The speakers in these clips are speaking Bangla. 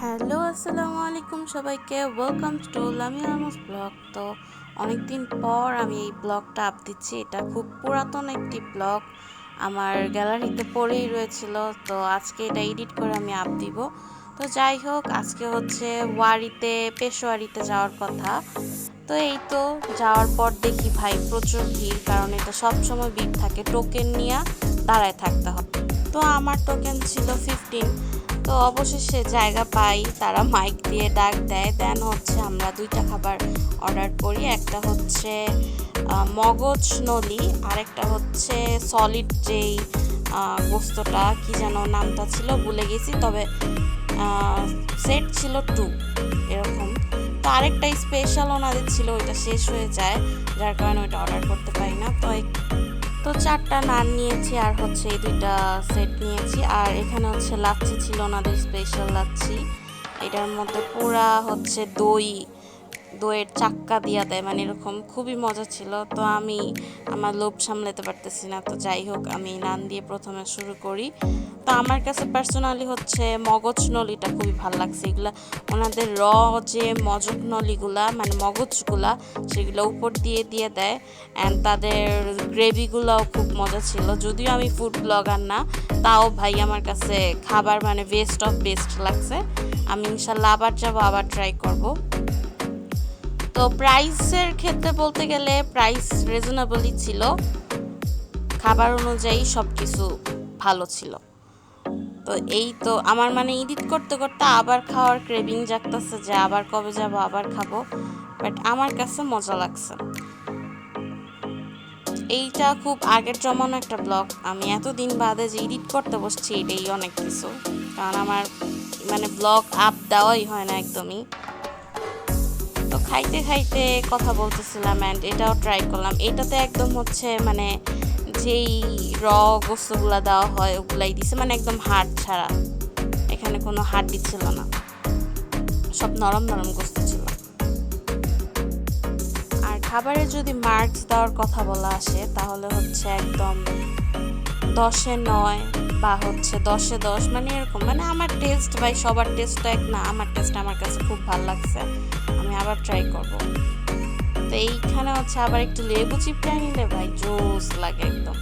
হ্যালো, আসসালামু আলাইকুম সবাইকে। ওয়েলকাম টু লামিয়ামস ব্লগ। তো অনেকদিন পর আমি এই ব্লগটা আপ দিচ্ছি। এটা খুব পুরাতন একটি ব্লগ, আমার গ্যালারিতে পড়েই রয়েছিল। তো আজকে এটা এডিট করে আমি আপ দিব। তো যাই হোক, আজকে হচ্ছে পেশোয়ারিতে যাওয়ার কথা। তো এই তো যাওয়ার পর দেখি ভাই প্রচুর ভিড়, কারণ এটা সবসময় ভিড় থাকে, টোকেন নিয়ে দাঁড়ায় থাকতে হয়। তো আমার টোকেন ছিল 15। তো অবশেষে জায়গা পাই, তারা মাইক দিয়ে ডাক দেয়। দেন হচ্ছে আমরা দুইটা খাবার অর্ডার করি। একটা হচ্ছে মগজ নলি, আর একটা হচ্ছে সলিড যেই গোস্তটা, কি যেন নামটা ছিল ভুলে গেছি, তবে সেট ছিল 2 এরকম। তো আরেকটা স্পেশাল ওনাদের ছিল, ওইটা শেষ হয়ে যায়, যার কারণে ওইটা অর্ডার করতে পারি না। তো 4টা নান নিয়েছি, আর হচ্ছে এই 2টা সেট নিয়েছি। আর এখানে হচ্ছে লাচ্ছি ছিল, ওনাদের স্পেশাল লাচ্ছি। এটার মধ্যে পুরা হচ্ছে দইয়ের চাক্কা দিয়া দেয়, মানে এরকম খুবই মজা ছিল। তো আমি আমার লোভ সামলাতে পারতেছি না। তো যাই হোক, আমি নান দিয়ে প্রথমে শুরু করি। তো আমার কাছে পার্সোনালি হচ্ছে মগজ নলিটা খুবই ভালো লাগছে। এগুলা ওনাদের যে মজক নলিগুলা, মানে মগজগুলা, সেগুলো উপর দিয়ে দিয়ে দেয়। অ্যান্ড তাদের গ্রেভিগুলোও খুব মজা ছিল। যদিও আমি ফুড ব্লগার না, তাও ভাই আমার কাছে খাবার মানে বেস্ট অফ বেস্ট লাগছে। আমি ইনশাল্লাহ আবার যাবো, আবার ট্রাই করব। তো প্রাইসের ক্ষেত্রে বলতে গেলে প্রাইস রিজনেবলই ছিল, খাবার অনুযায়ী সব কিছু ভালো ছিল। তো এই তো আমার মানে এডিট করতে করতে আবার খাওয়ার ক্রেভিং জাগতেছে, যে আবার কবে যাব, আবার খাবো। বাট আমার কাছে মজা লাগছে। এইটা খুব আগের জমানো একটা ব্লগ, আমি এতদিন বাদে যে এডিট করতে বসছি, এটাই অনেক কিছু। কারণ আমার মানে ব্লগ আপ দেওয়াই হয় না একদমই। তো খাইতে খাইতে কথা বলতেছিলাম, অ্যান্ড এটাও ট্রাই করলাম। এটাতে একদম হচ্ছে মানে যেই গোস্তগুলা দেওয়া হয় ওগুলাই দিছে, মানে একদম হাড় ছাড়া, এখানে কোনো হাড্ডি ছিল না, সব নরম নরম গোস্ত ছিল। আর খাবারে যদি মার্কস দেওয়ার কথা বলা আসে, তাহলে হচ্ছে একদম 10-এ 9 বা হচ্ছে 10-এ 10, মানে এরকম। মানে আমার টেস্ট, ভাই সবার টেস্ট তো এক না, আমার টেস্ট আমার কাছে খুব ভালো লাগছে, আমি আবার ট্রাই করব। তো এইখানে হচ্ছে আবার একটু লেবু চিপড়ে নিলে ভাই জোস লাগে একদম।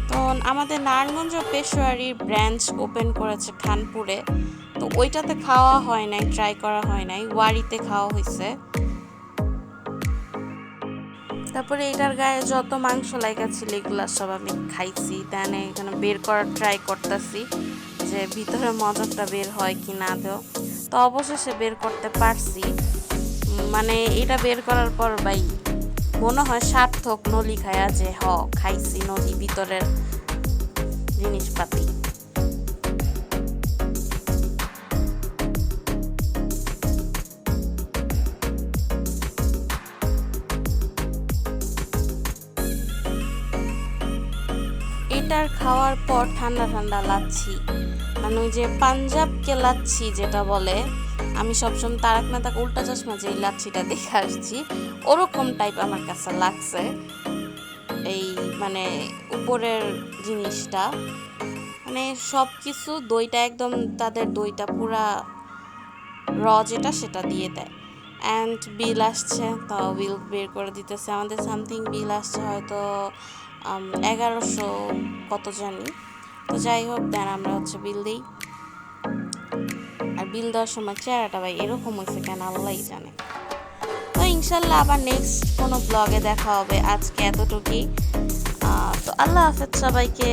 তো আমাদের নারায়ণগঞ্জ পেশোয়ারির ব্রাঞ্চ ওপেন করেছে খানপুরে। তো ওইটাতে খাওয়া হয় নাই, ট্রাই করা হয় নাই, ওয়ারিতে খাওয়া হয়েছে। তারপরে এটার গায়ে যত মাংস লাগা ছিল এগুলা সব আমি খাইছি। দেন এখানে বের করার ট্রাই করতেছি, যে ভিতরে মজাটা বের হয় কি না দেও। তো অবশেষে বের করতে পারছি। মানে এটা বের করার পর ভাই মনে হয় সার্থক নলি খায়া, যে খাইছি নলি ভিতরের জিনিসপাতি। এটার খাওয়ার পর ঠান্ডা ঠান্ডা লাচ্ছি, মানে ওই যে পাঞ্জাবকে লাচ্ছি যেটা বলে, আমি সবসময় তারক মেহতা উল্টা চশমা যে লাচ্ছিটা দেখে আসছি, ওরকম টাইপ আমার কাছে লাগছে। এই মানে উপরের জিনিসটা, মানে সব কিছু দইটা একদম, তাদের দইটা পুরা যেটা সেটা দিয়ে দেয়। অ্যান্ড বিল আসছে, তো বিল বের করে দিতেছে। আমাদের সামথিং বিল আসছে হয়তো 1100 কত জানি। তো যাই হোক, দেন আমরা হচ্ছে বিল দিই। আর বিল দেওয়ার সময় চেহারাটা ভাই এরকম হয়েছে কেন আল্লাহই জানে। তো ইনশাল্লাহ আবার নেক্সট কোনো ব্লগে দেখা হবে। আজকে এতটুকুই। তো আল্লাহ হাফেজ সবাইকে।